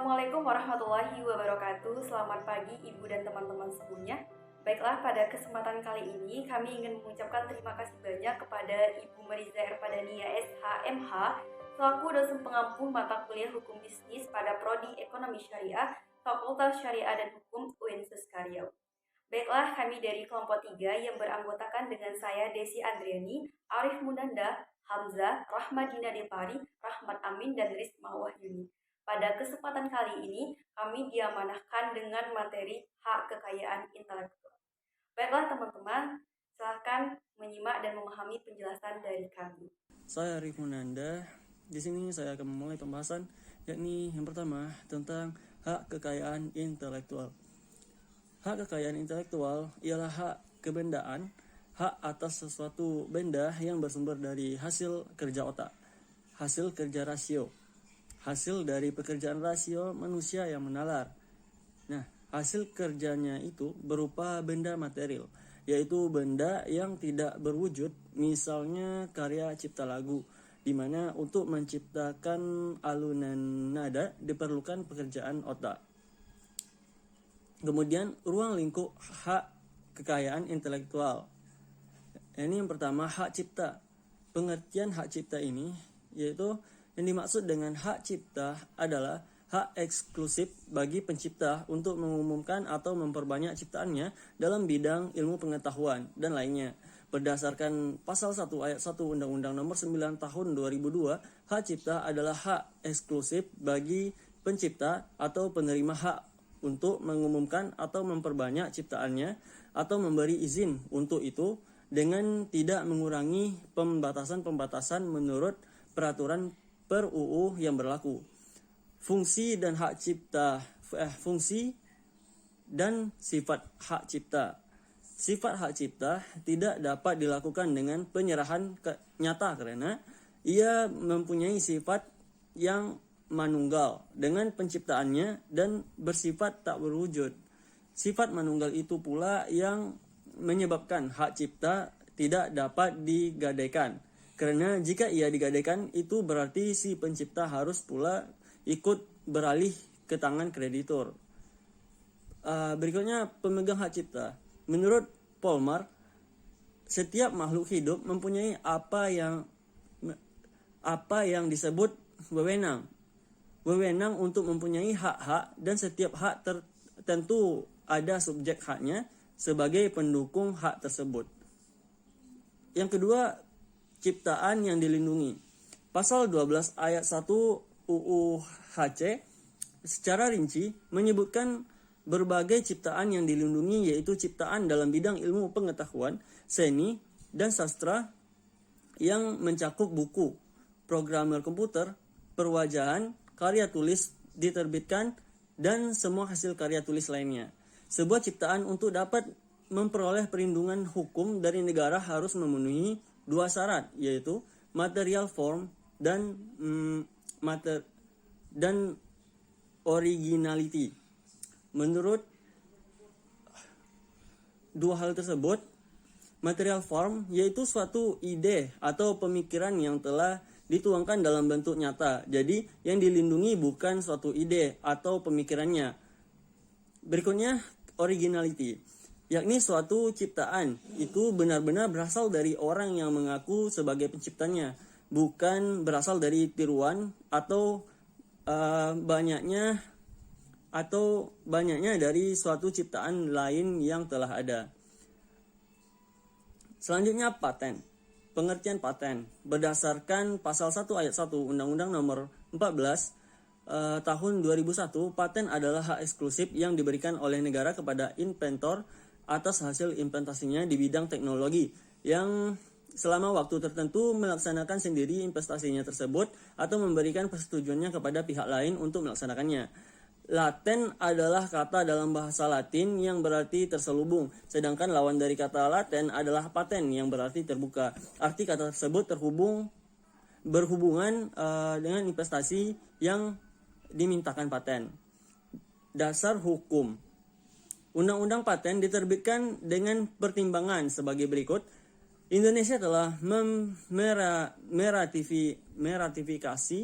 Assalamualaikum warahmatullahi wabarakatuh. Selamat pagi Ibu dan teman-teman semuanya. Baiklah, pada kesempatan kali ini kami ingin mengucapkan terima kasih banyak kepada Ibu Mariza Erpadania SHMH selaku dosen pengampu mata kuliah Hukum Bisnis pada Prodi Ekonomi Syariah Fakultas Syariah dan Hukum UIN Karyau. Baiklah, kami dari kelompok 3 yang beranggotakan dengan saya Desi Andriani, Arif Munanda, Hamzah, Rahmadina Depari, Rahmat Amin, dan Risma Wahyuni. Pada kesempatan kali ini, kami diamanahkan dengan materi hak kekayaan intelektual. Baiklah teman-teman, silakan menyimak dan memahami penjelasan dari kami. Saya Arif Munanda. Di sini saya akan memulai pembahasan, yakni yang pertama tentang hak kekayaan intelektual. Hak kekayaan intelektual ialah hak kebendaan, hak atas sesuatu benda yang bersumber dari hasil kerja otak, hasil kerja rasio, hasil dari pekerjaan rasio manusia yang menalar. Nah, hasil kerjanya itu berupa benda material, yaitu benda yang tidak berwujud, misalnya karya cipta lagu, di mana untuk menciptakan alunan nada diperlukan pekerjaan otak. Kemudian ruang lingkup hak kekayaan intelektual. Ini yang pertama, hak cipta. Pengertian hak cipta ini yaitu yang dimaksud dengan hak cipta adalah hak eksklusif bagi pencipta untuk mengumumkan atau memperbanyak ciptaannya dalam bidang ilmu pengetahuan dan lainnya. Berdasarkan pasal 1 ayat 1 Undang-Undang Nomor 9 Tahun 2002, hak cipta adalah hak eksklusif bagi pencipta atau penerima hak untuk mengumumkan atau memperbanyak ciptaannya atau memberi izin untuk itu dengan tidak mengurangi pembatasan-pembatasan menurut peraturan per UU yang berlaku. Fungsi dan hak cipta, fungsi dan sifat hak cipta. Sifat hak cipta tidak dapat dilakukan dengan penyerahan nyata karena ia mempunyai sifat yang manunggal dengan penciptaannya dan bersifat tak berwujud. Sifat manunggal itu pula yang menyebabkan hak cipta tidak dapat digadaikan. Karena jika ia digadaikan, itu berarti si pencipta harus pula ikut beralih ke tangan kreditur. Berikutnya, pemegang hak cipta. Menurut Polmar, setiap makhluk hidup mempunyai apa yang disebut wewenang. Wewenang untuk mempunyai hak-hak, dan setiap hak tertentu ada subjek haknya sebagai pendukung hak tersebut. Yang kedua, ciptaan yang dilindungi. Pasal 12 ayat 1 UU HC secara rinci menyebutkan berbagai ciptaan yang dilindungi, yaitu ciptaan dalam bidang ilmu pengetahuan, seni, dan sastra yang mencakup buku, programmer komputer, perwajahan, karya tulis diterbitkan, dan semua hasil karya tulis lainnya. Sebuah ciptaan untuk dapat memperoleh perlindungan hukum dari negara harus memenuhi dua syarat, yaitu material form dan originality. Menurut dua hal tersebut, material form yaitu suatu ide atau pemikiran yang telah dituangkan dalam bentuk nyata. Jadi yang dilindungi bukan suatu ide atau pemikirannya. Berikutnya, originality, yakni suatu ciptaan itu benar-benar berasal dari orang yang mengaku sebagai penciptanya, bukan berasal dari tiruan atau banyaknya dari suatu ciptaan lain yang telah ada. Selanjutnya, paten. Pengertian paten berdasarkan pasal 1 ayat 1 Undang-Undang Nomor 14 tahun 2001, paten adalah hak eksklusif yang diberikan oleh negara kepada inventor atas hasil inventasinya di bidang teknologi yang selama waktu tertentu melaksanakan sendiri investasinya tersebut atau memberikan persetujuannya kepada pihak lain untuk melaksanakannya. Laten adalah kata dalam bahasa Latin yang berarti terselubung, sedangkan lawan dari kata laten adalah paten yang berarti terbuka. Arti kata tersebut berhubungan dengan investasi yang dimintakan paten. Dasar hukum. Undang-undang paten diterbitkan dengan pertimbangan sebagai berikut. Indonesia telah meratifikasi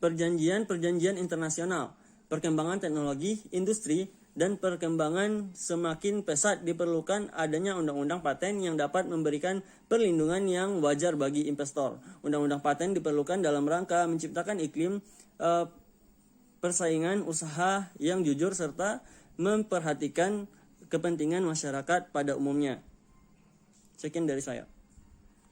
perjanjian-perjanjian internasional, perkembangan teknologi, industri, dan perkembangan semakin pesat diperlukan adanya undang-undang paten yang dapat memberikan perlindungan yang wajar bagi investor. Undang-undang paten diperlukan dalam rangka menciptakan iklim persaingan usaha yang jujur serta memperhatikan kepentingan masyarakat pada umumnya. Sekian dari saya.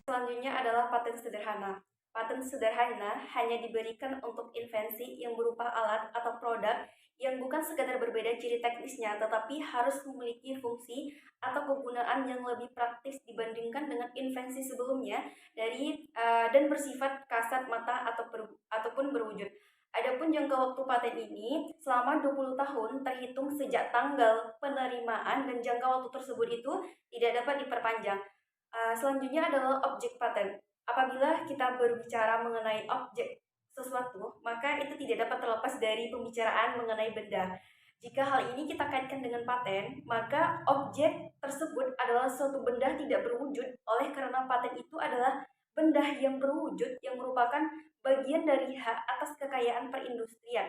Selanjutnya adalah paten sederhana. Paten sederhana hanya diberikan untuk invensi yang berupa alat atau produk yang bukan sekadar berbeda ciri teknisnya, tetapi harus memiliki fungsi atau kegunaan yang lebih praktis dibandingkan dengan invensi sebelumnya dan bersifat kasat mata ataupun berwujud. Adapun jangka waktu paten ini selama 20 tahun terhitung sejak tanggal penerimaan dan jangka waktu tersebut itu tidak dapat diperpanjang. Selanjutnya adalah objek paten. Apabila kita berbicara mengenai objek sesuatu, maka itu tidak dapat terlepas dari pembicaraan mengenai benda. Jika hal ini kita kaitkan dengan paten, maka objek tersebut adalah suatu benda tidak berwujud oleh karena paten itu adalah benda yang berwujud yang merupakan bagian dari hak atas kekayaan perindustrian.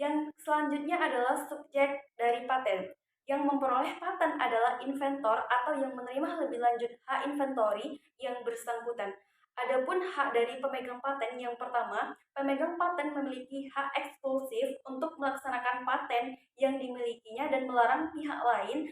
Yang selanjutnya adalah subjek dari paten. Yang memperoleh paten adalah inventor atau yang menerima lebih lanjut hak inventory yang bersangkutan. Adapun hak dari pemegang paten yang pertama, pemegang paten memiliki hak eksklusif untuk melaksanakan paten yang dimilikinya dan melarang pihak lain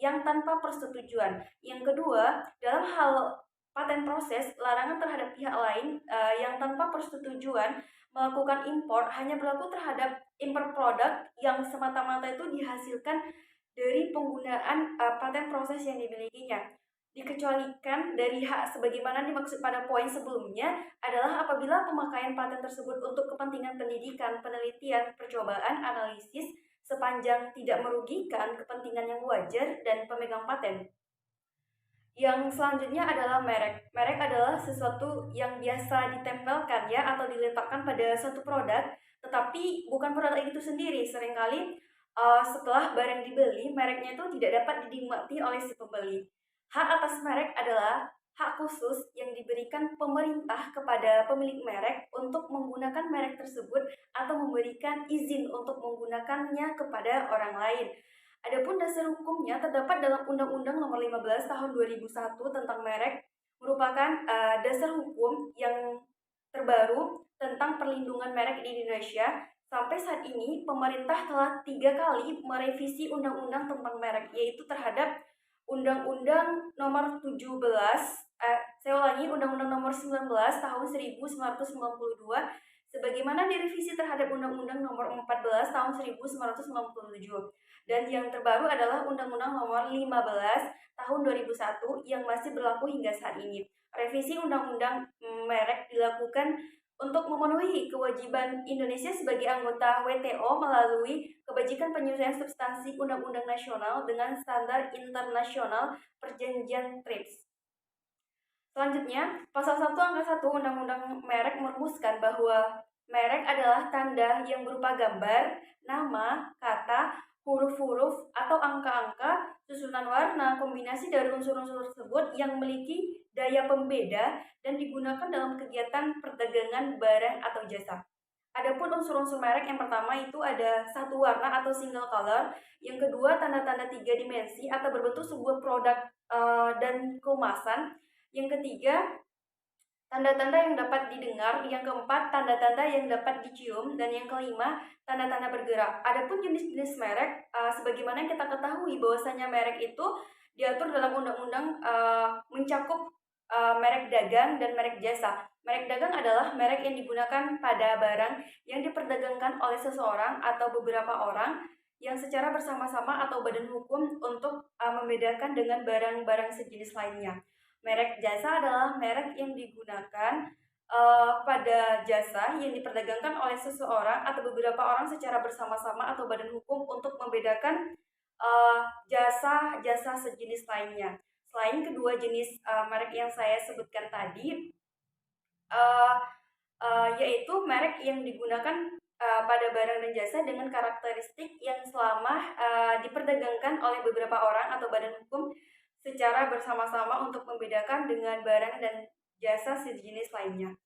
yang tanpa persetujuan. Yang kedua, dalam hal paten proses, larangan terhadap pihak lain yang tanpa persetujuan melakukan impor hanya berlaku terhadap impor produk yang semata-mata itu dihasilkan dari penggunaan paten proses yang dimilikinya. Dikecualikan dari hak sebagaimana dimaksud pada poin sebelumnya adalah apabila pemakaian paten tersebut untuk kepentingan pendidikan, penelitian, percobaan, analisis sepanjang tidak merugikan kepentingan yang wajar dan pemegang paten. Yang selanjutnya adalah merek. Merek adalah sesuatu yang biasa ditempelkan atau diletakkan pada suatu produk, tetapi bukan produk itu sendiri. Seringkali setelah barang dibeli, mereknya itu tidak dapat dinikmati oleh si pembeli. Hak atas merek adalah hak khusus yang diberikan pemerintah kepada pemilik merek untuk menggunakan merek tersebut atau memberikan izin untuk menggunakannya kepada orang lain. Adapun dasar hukumnya terdapat dalam Undang-Undang Nomor 15 Tahun 2001 tentang merek, merupakan dasar hukum yang terbaru tentang perlindungan merek di Indonesia. Sampai saat ini, pemerintah telah 3 kali merevisi undang-undang tentang merek, yaitu terhadap Undang-Undang Nomor 17, Undang-Undang Nomor 19 Tahun 1992, sebagaimana direvisi terhadap Undang-Undang Nomor 14 Tahun 1997. Dan yang terbaru adalah Undang-Undang Nomor 15 Tahun 2001 yang masih berlaku hingga saat ini. Revisi Undang-Undang merek dilakukan untuk memenuhi kewajiban Indonesia sebagai anggota WTO melalui kebajikan penyesuaian substansi undang-undang nasional dengan standar internasional perjanjian TRIPS. Selanjutnya, pasal 1 angka 1 Undang-Undang merek merumuskan bahwa merek adalah tanda yang berupa gambar, nama, kata, huruf-huruf atau angka-angka, susunan warna, kombinasi dari unsur-unsur tersebut yang memiliki daya pembeda dan digunakan dalam kegiatan perdagangan barang atau jasa. Adapun unsur-unsur merek yang pertama itu ada satu warna atau single color, yang kedua tanda-tanda 3 dimensi atau berbentuk sebuah produk dan kemasan, yang ketiga tanda-tanda yang dapat didengar, yang keempat tanda-tanda yang dapat dicium, dan yang kelima tanda-tanda bergerak. Adapun jenis-jenis merek, sebagaimana yang kita ketahui bahwasanya merek itu diatur dalam undang-undang mencakup merek dagang dan merek jasa. Merek dagang adalah merek yang digunakan pada barang yang diperdagangkan oleh seseorang atau beberapa orang yang secara bersama-sama atau badan hukum untuk membedakan dengan barang-barang sejenis lainnya. Merek jasa adalah merek yang digunakan pada jasa yang diperdagangkan oleh seseorang atau beberapa orang secara bersama-sama atau badan hukum untuk membedakan jasa-jasa sejenis lainnya. Selain kedua jenis merek yang saya sebutkan tadi, yaitu merek yang digunakan pada barang dan jasa dengan karakteristik yang selama diperdagangkan oleh beberapa orang atau badan hukum secara bersama-sama untuk membedakan dengan barang dan jasa sejenis lainnya.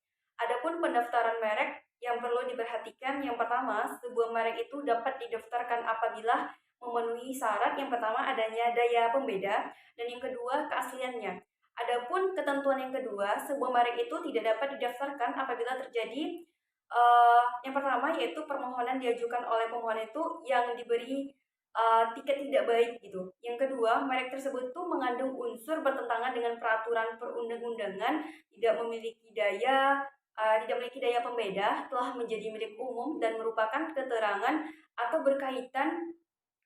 Adapun pendaftaran merek yang perlu diperhatikan. Yang pertama, sebuah merek itu dapat didaftarkan apabila memenuhi syarat. Yang pertama, adanya daya pembeda, dan yang kedua, keasliannya. Adapun ketentuan yang kedua, sebuah merek itu tidak dapat didaftarkan apabila terjadi yang pertama yaitu permohonan diajukan oleh pemohon itu yang diberi tiket tidak baik gitu. Yang kedua, merek tersebut tuh mengandung unsur bertentangan dengan peraturan perundang-undangan, tidak memiliki daya pembeda, telah menjadi milik umum dan merupakan keterangan atau berkaitan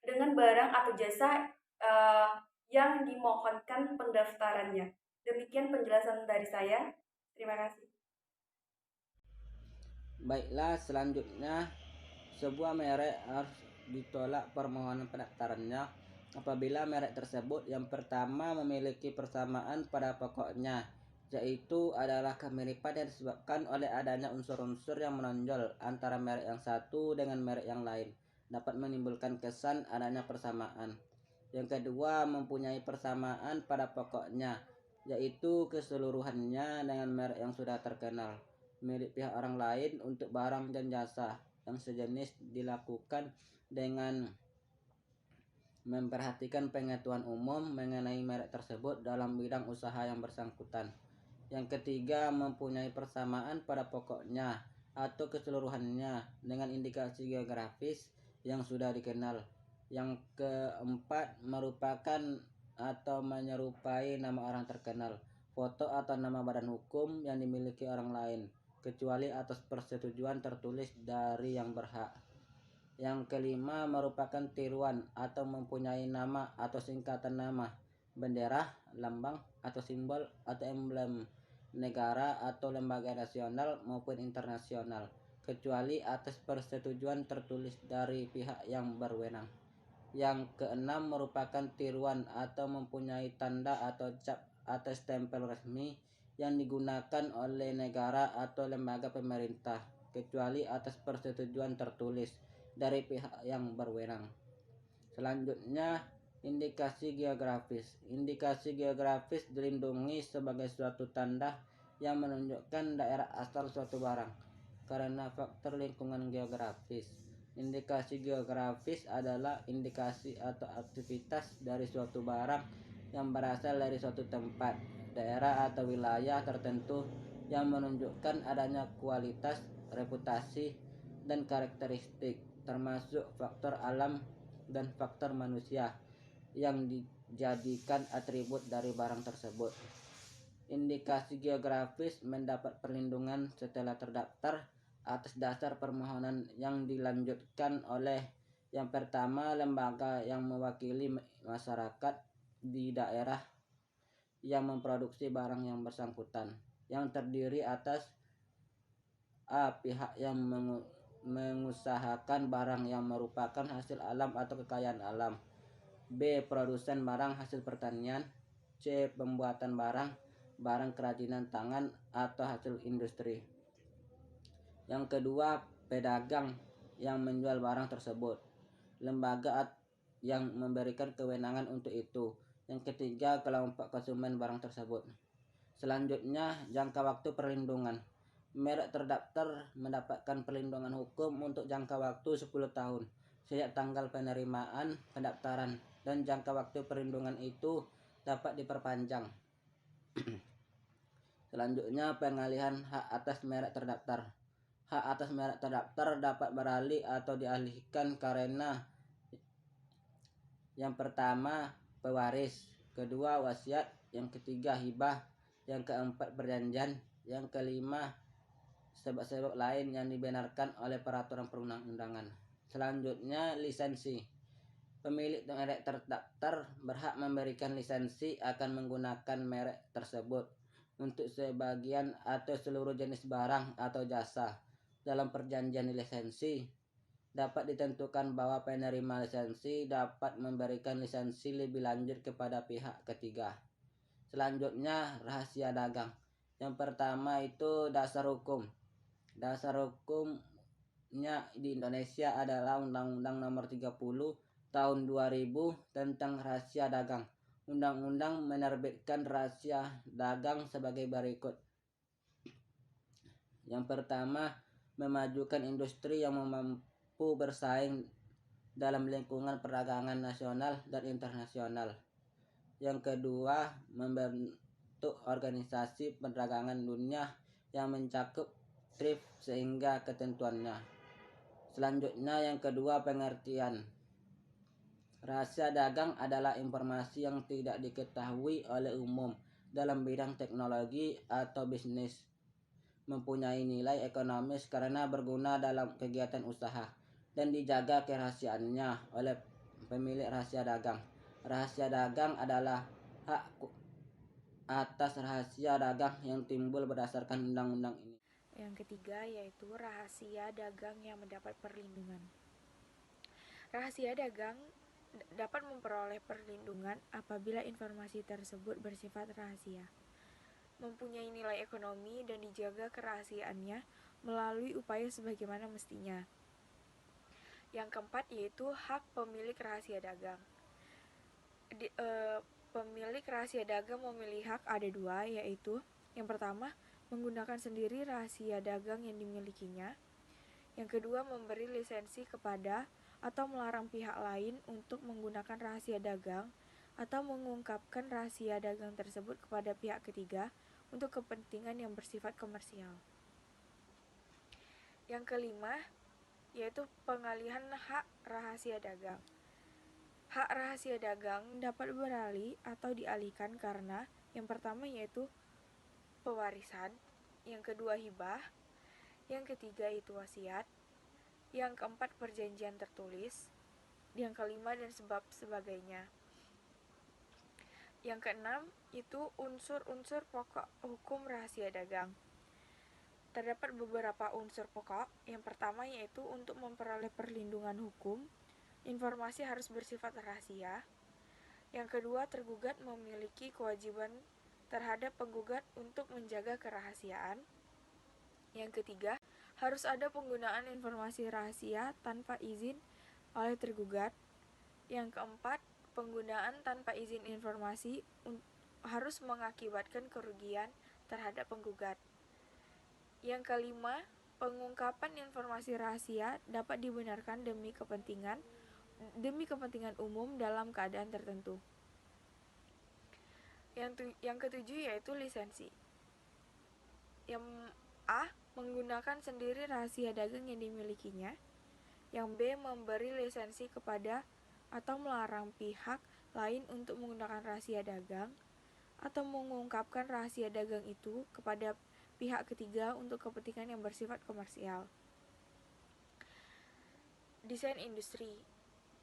dengan barang atau jasa yang dimohonkan pendaftarannya. Demikian penjelasan dari saya. Terima kasih. Baiklah, selanjutnya sebuah merek harus ditolak permohonan pendaftarannya apabila merek tersebut yang pertama memiliki persamaan pada pokoknya, yaitu adalah kemiripan yang disebabkan oleh adanya unsur-unsur yang menonjol antara merek yang satu dengan merek yang lain, dapat menimbulkan kesan adanya persamaan. Yang kedua, mempunyai persamaan pada pokoknya, yaitu keseluruhannya dengan merek yang sudah terkenal milik pihak orang lain untuk barang dan jasa yang sejenis, dilakukan dengan memperhatikan pengetahuan umum mengenai merek tersebut dalam bidang usaha yang bersangkutan. Yang ketiga, mempunyai persamaan pada pokoknya atau keseluruhannya dengan indikasi geografis yang sudah dikenal. Yang keempat, merupakan atau menyerupai nama orang terkenal, foto atau nama badan hukum yang dimiliki orang lain, kecuali atas persetujuan tertulis dari yang berhak. Yang kelima, merupakan tiruan atau mempunyai nama atau singkatan nama, bendera, lambang, atau simbol atau emblem negara atau lembaga nasional maupun internasional, kecuali atas persetujuan tertulis dari pihak yang berwenang. Yang keenam, merupakan tiruan atau mempunyai tanda atau cap atau stempel resmi yang digunakan oleh negara atau lembaga pemerintah, kecuali atas persetujuan tertulis dari pihak yang berwenang. Selanjutnya, indikasi geografis. Indikasi geografis dilindungi sebagai suatu tanda yang menunjukkan daerah asal suatu barang karena faktor lingkungan geografis. Indikasi geografis adalah indikasi atau aktivitas dari suatu barang yang berasal dari suatu tempat, daerah atau wilayah tertentu yang menunjukkan adanya kualitas, reputasi, dan karakteristik, termasuk faktor alam dan faktor manusia yang dijadikan atribut dari barang tersebut. Indikasi geografis mendapat perlindungan setelah terdaftar atas dasar permohonan yang dilanjutkan oleh yang pertama, lembaga yang mewakili masyarakat di daerah yang memproduksi barang yang bersangkutan, yang terdiri atas A. Pihak yang mengusahakan barang yang merupakan hasil alam atau kekayaan alam. B. Produsen barang hasil pertanian. C. Pembuatan barang kerajinan tangan atau hasil industri. Yang kedua, pedagang yang menjual barang tersebut, lembaga yang memberikan kewenangan untuk itu. Yang ketiga, kelompok konsumen barang tersebut. Selanjutnya, jangka waktu perlindungan. Merek terdaftar mendapatkan perlindungan hukum untuk jangka waktu 10 tahun sejak tanggal penerimaan pendaftaran, dan jangka waktu perlindungan itu dapat diperpanjang. Selanjutnya, pengalihan hak atas merek terdaftar. Hak atas merek terdaftar dapat beralih atau dialihkan karena yang pertama, pewaris, kedua, wasiat, yang ketiga, hibah, yang keempat, perjanjian, yang kelima, sebab-sebab lain yang dibenarkan oleh peraturan perundang-undangan. Selanjutnya, lisensi. Pemilik merek terdaftar berhak memberikan lisensi akan menggunakan merek tersebut untuk sebagian atau seluruh jenis barang atau jasa. Dalam perjanjian lisensi, dapat ditentukan bahwa penerima lisensi dapat memberikan lisensi lebih lanjut kepada pihak ketiga. Selanjutnya, rahasia dagang. Yang pertama itu dasar hukum. Dasar hukumnya di Indonesia adalah Undang-Undang Nomor 30 Tahun 2000 tentang rahasia dagang. Undang-undang menerbitkan rahasia dagang sebagai berikut. Yang pertama, memajukan industri yang mampu bersaing dalam lingkungan perdagangan nasional dan internasional. Yang kedua, membentuk organisasi perdagangan dunia yang mencakup TRIPS sehingga ketentuannya. Selanjutnya yang kedua, pengertian. Rahasia dagang adalah informasi yang tidak diketahui oleh umum dalam bidang teknologi atau bisnis, mempunyai nilai ekonomis karena berguna dalam kegiatan usaha, dan dijaga kerahasiaannya oleh pemilik rahasia dagang. Rahasia dagang adalah hak atas rahasia dagang yang timbul berdasarkan undang-undang ini. Yang ketiga yaitu rahasia dagang yang mendapat perlindungan. Rahasia dagang dapat memperoleh perlindungan apabila informasi tersebut bersifat rahasia, mempunyai nilai ekonomi dan dijaga kerahasiaannya melalui upaya sebagaimana mestinya. Yang keempat yaitu hak pemilik rahasia dagang. Pemilik rahasia dagang memiliki hak ada dua, yaitu yang pertama, menggunakan sendiri rahasia dagang yang dimilikinya. Yang kedua, memberi lisensi kepada atau melarang pihak lain untuk menggunakan rahasia dagang atau mengungkapkan rahasia dagang tersebut kepada pihak ketiga untuk kepentingan yang bersifat komersial. Yang kelima, yaitu pengalihan hak rahasia dagang. Hak rahasia dagang dapat beralih atau dialihkan karena yang pertama yaitu pewarisan, yang kedua hibah, yang ketiga itu wasiat, yang keempat perjanjian tertulis, yang kelima dan sebagainya. Yang keenam itu unsur-unsur pokok hukum rahasia dagang. Terdapat beberapa unsur pokok. Yang pertama yaitu untuk memperoleh perlindungan hukum, informasi harus bersifat rahasia. Yang kedua, tergugat memiliki kewajiban terhadap penggugat untuk menjaga kerahasiaan. Yang ketiga, harus ada penggunaan informasi rahasia tanpa izin oleh tergugat. Yang keempat, penggunaan tanpa izin informasi harus mengakibatkan kerugian terhadap penggugat. Yang kelima, pengungkapan informasi rahasia dapat dibenarkan demi kepentingan umum dalam keadaan tertentu. Yang ketujuh yaitu lisensi. Yang A, menggunakan sendiri rahasia dagang yang dimilikinya. Yang B, memberi lisensi kepada atau melarang pihak lain untuk menggunakan rahasia dagang atau mengungkapkan rahasia dagang itu kepada pihak ketiga untuk kepentingan yang bersifat komersial. Desain industri.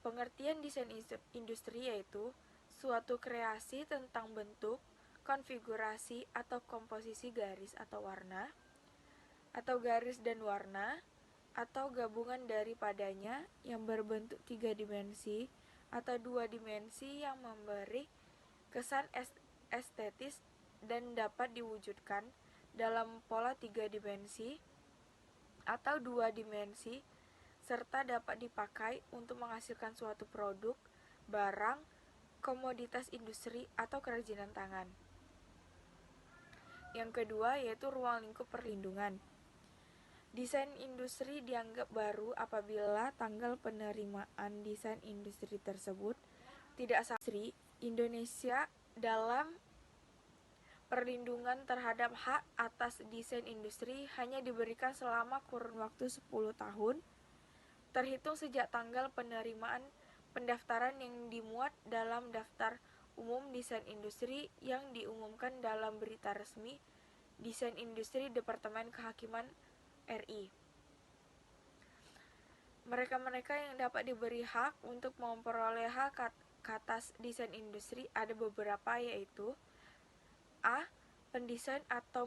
Pengertian desain industri yaitu suatu kreasi tentang bentuk, konfigurasi atau komposisi garis atau warna, atau garis dan warna, atau gabungan daripadanya yang berbentuk 3 dimensi atau 2 dimensi yang memberi kesan estetis dan dapat diwujudkan dalam pola 3 dimensi atau 2 dimensi serta dapat dipakai untuk menghasilkan suatu produk, barang, komoditas industri atau kerajinan tangan. Yang kedua yaitu ruang lingkup perlindungan. Desain industri dianggap baru apabila tanggal penerimaan desain industri tersebut tidak sama. Indonesia dalam perlindungan terhadap hak atas desain industri hanya diberikan selama kurun waktu 10 tahun terhitung sejak tanggal penerimaan pendaftaran yang dimuat dalam daftar umum desain industri yang diumumkan dalam berita resmi Desain Industri Departemen Kehakiman RI. Mereka-mereka yang dapat diberi hak untuk memperoleh hak atas desain industri ada beberapa, yaitu A. Pendesain atau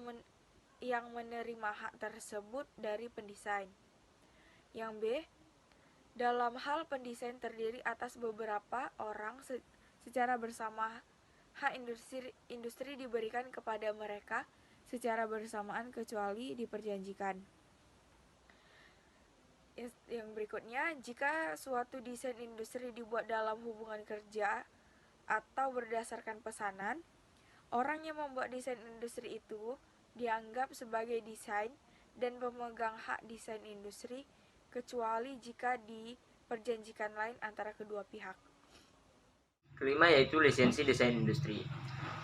yang menerima hak tersebut dari pendesain. Yang B. Dalam hal pendesain terdiri atas beberapa orang secara bersama, hak industri diberikan kepada mereka secara bersamaan kecuali diperjanjikan. Yang berikutnya, jika suatu desain industri dibuat dalam hubungan kerja atau berdasarkan pesanan, orang yang membuat desain industri itu dianggap sebagai desain dan pemegang hak desain industri, kecuali jika diperjanjikan lain antara kedua pihak. Kelima yaitu lisensi desain industri.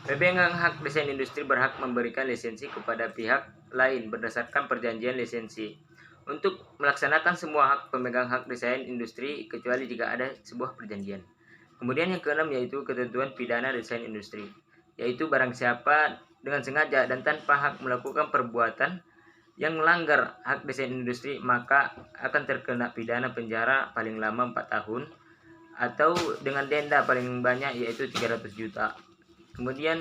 Pemegang hak desain industri berhak memberikan lisensi kepada pihak lain berdasarkan perjanjian lisensi untuk melaksanakan semua hak pemegang hak desain industri kecuali jika ada sebuah perjanjian. Kemudian yang keenam yaitu ketentuan pidana desain industri, yaitu barang siapa dengan sengaja dan tanpa hak melakukan perbuatan yang melanggar hak desain industri maka akan terkena pidana penjara paling lama 4 tahun atau dengan denda paling banyak yaitu 300 juta. Kemudian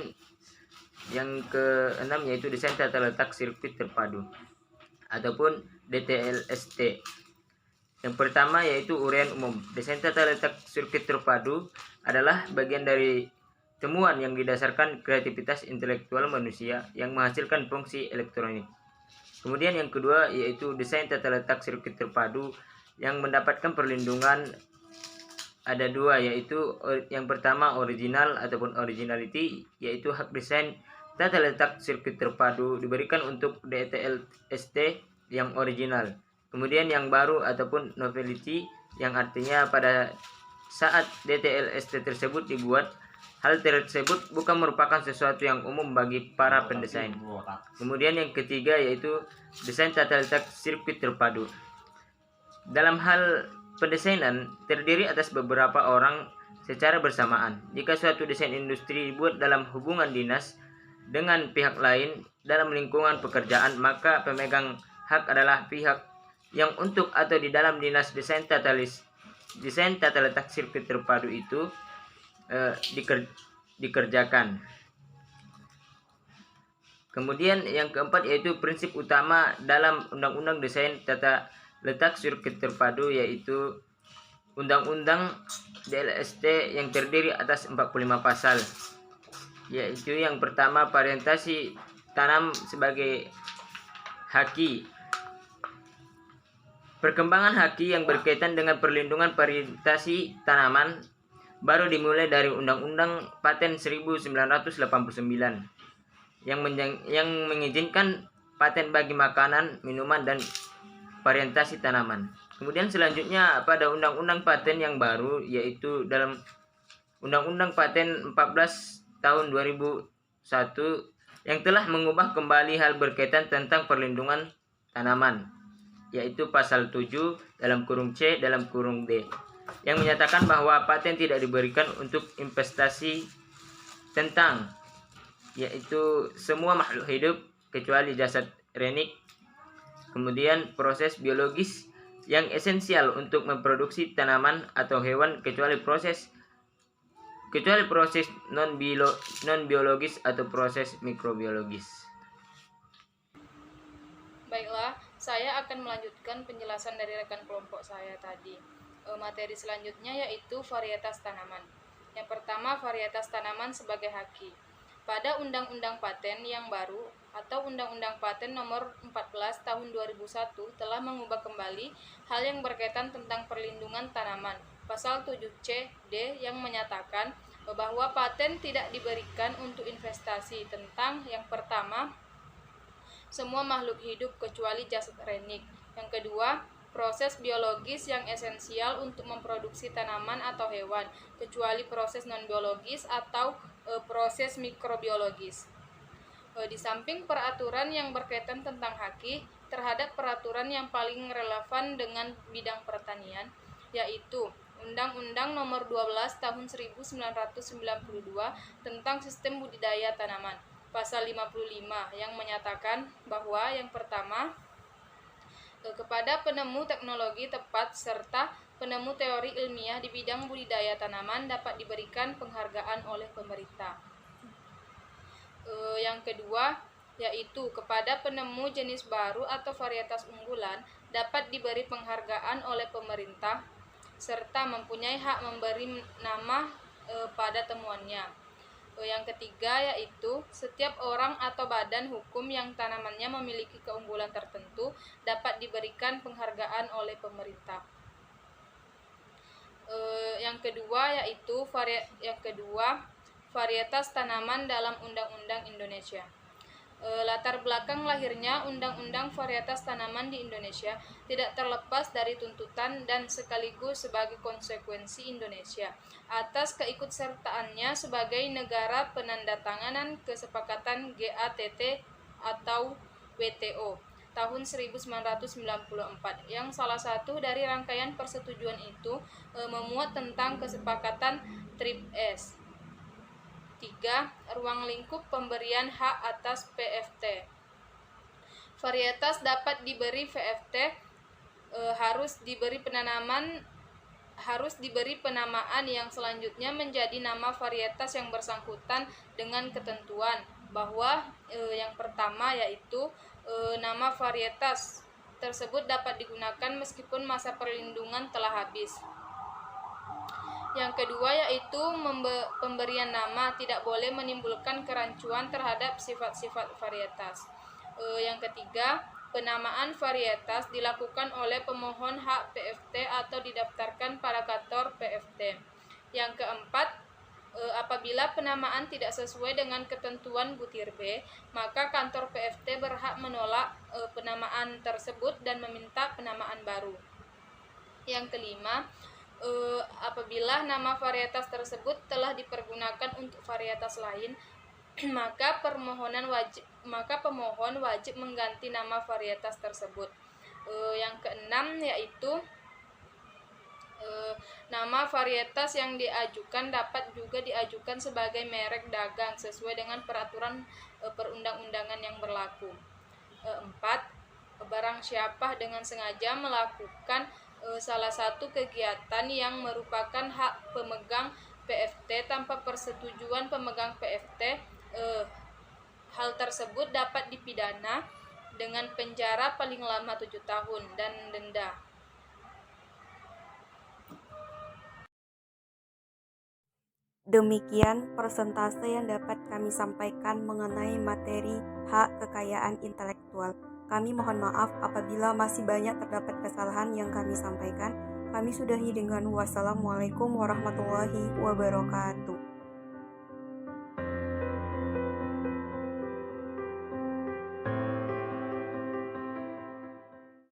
yang keenam yaitu desain tata letak sirkuit terpadu ataupun DTLST. Yang pertama yaitu uraian umum. Desain tata letak sirkuit terpadu adalah bagian dari temuan yang didasarkan kreativitas intelektual manusia yang menghasilkan fungsi elektronik. Kemudian yang kedua yaitu desain tata letak sirkuit terpadu yang mendapatkan perlindungan ada dua, yaitu yang pertama original ataupun originality, yaitu hak desain tata letak sirkuit terpadu diberikan untuk DTLST yang original. Kemudian yang baru ataupun novelty, yang artinya pada saat DTLST tersebut dibuat, hal tersebut bukan merupakan sesuatu yang umum bagi para pendesain. Kemudian yang ketiga yaitu desain tata letak sirkuit terpadu. Dalam hal pendesainan terdiri atas beberapa orang secara bersamaan. Jika suatu desain industri dibuat dalam hubungan dinas dengan pihak lain dalam lingkungan pekerjaan, maka pemegang hak adalah pihak yang untuk atau di dalam dinas desain tata letak sirkuit terpadu itu dikerjakan. Kemudian yang keempat yaitu prinsip utama dalam Undang-Undang Desain Tata Letak Sirkuit Terpadu, yaitu Undang-Undang DLST yang terdiri atas 45 pasal, yaitu yang pertama varietasi tanam sebagai haki. Perkembangan haki yang berkaitan dengan perlindungan varietasi tanaman baru dimulai dari Undang-Undang Paten 1989 yang mengizinkan paten bagi makanan, minuman, dan varietasi tanaman. Kemudian selanjutnya pada Undang-Undang Paten yang baru, yaitu dalam Undang-Undang Paten 14 tahun 2001 yang telah mengubah kembali hal berkaitan tentang perlindungan tanaman, yaitu pasal 7 dalam kurung C dalam kurung D, yang menyatakan bahwa paten tidak diberikan untuk investasi tentang yaitu semua makhluk hidup kecuali jasad renik, kemudian proses biologis yang esensial untuk memproduksi tanaman atau hewan kecuali proses non biologis atau proses mikrobiologis. Baiklah, saya akan melanjutkan penjelasan dari rekan kelompok saya tadi. Materi selanjutnya yaitu varietas tanaman. Yang pertama, varietas tanaman sebagai haki. Pada Undang-Undang Paten yang baru atau Undang-Undang Paten nomor 14 tahun 2001 telah mengubah kembali hal yang berkaitan tentang perlindungan tanaman. Pasal 7C D yang menyatakan bahwa paten tidak diberikan untuk investasi tentang yang pertama, semua makhluk hidup kecuali jasad renik. Yang kedua, proses biologis yang esensial untuk memproduksi tanaman atau hewan, kecuali proses non-biologis atau proses mikrobiologis. Di samping peraturan yang berkaitan tentang haki, terhadap peraturan yang paling relevan dengan bidang pertanian, yaitu Undang-Undang Nomor 12 Tahun 1992 tentang Sistem Budidaya Tanaman, Pasal 55 yang menyatakan bahwa yang pertama, kepada penemu teknologi tepat serta penemu teori ilmiah di bidang budidaya tanaman dapat diberikan penghargaan oleh pemerintah. Yang kedua, yaitu kepada penemu jenis baru atau varietas unggulan dapat diberi penghargaan oleh pemerintah serta mempunyai hak memberi nama pada temuannya. Yang ketiga yaitu setiap orang atau badan hukum yang tanamannya memiliki keunggulan tertentu dapat diberikan penghargaan oleh pemerintah. Yang kedua yaitu varietas tanaman dalam Undang-Undang Indonesia. Latar belakang lahirnya Undang-Undang Varietas Tanaman di Indonesia tidak terlepas dari tuntutan dan sekaligus sebagai konsekuensi Indonesia atas keikutsertaannya sebagai negara penandatanganan Kesepakatan GATT atau WTO tahun 1994, yang salah satu dari rangkaian persetujuan itu memuat tentang kesepakatan TRIPS. 3. Ruang lingkup pemberian hak atas VFT. Varietas dapat diberi VFT harus diberi penamaan yang selanjutnya menjadi nama varietas yang bersangkutan dengan ketentuan bahwa yang pertama yaitu nama varietas tersebut dapat digunakan meskipun masa perlindungan telah habis. Yang kedua yaitu pemberian nama tidak boleh menimbulkan kerancuan terhadap sifat-sifat varietas. Yang ketiga, penamaan varietas dilakukan oleh pemohon hak PFT atau didaftarkan pada kantor PFT. Yang keempat, apabila penamaan tidak sesuai dengan ketentuan butir B, maka kantor PFT berhak menolak penamaan tersebut dan meminta penamaan baru. Yang kelima, apabila nama varietas tersebut telah dipergunakan untuk varietas lain, maka pemohon wajib mengganti nama varietas tersebut. Yang keenam yaitu nama varietas yang diajukan dapat juga diajukan sebagai merek dagang sesuai dengan peraturan perundang-undangan yang berlaku. 4. Barang siapa dengan sengaja melakukan salah satu kegiatan yang merupakan hak pemegang PFT tanpa persetujuan pemegang PFT, hal tersebut dapat dipidana dengan penjara paling lama 7 tahun dan denda. Demikian persentase yang dapat kami sampaikan mengenai materi hak kekayaan intelektual. Kami mohon maaf apabila masih banyak terdapat kesalahan yang kami sampaikan. Kami sudahi dengan wassalamualaikum warahmatullahi wabarakatuh.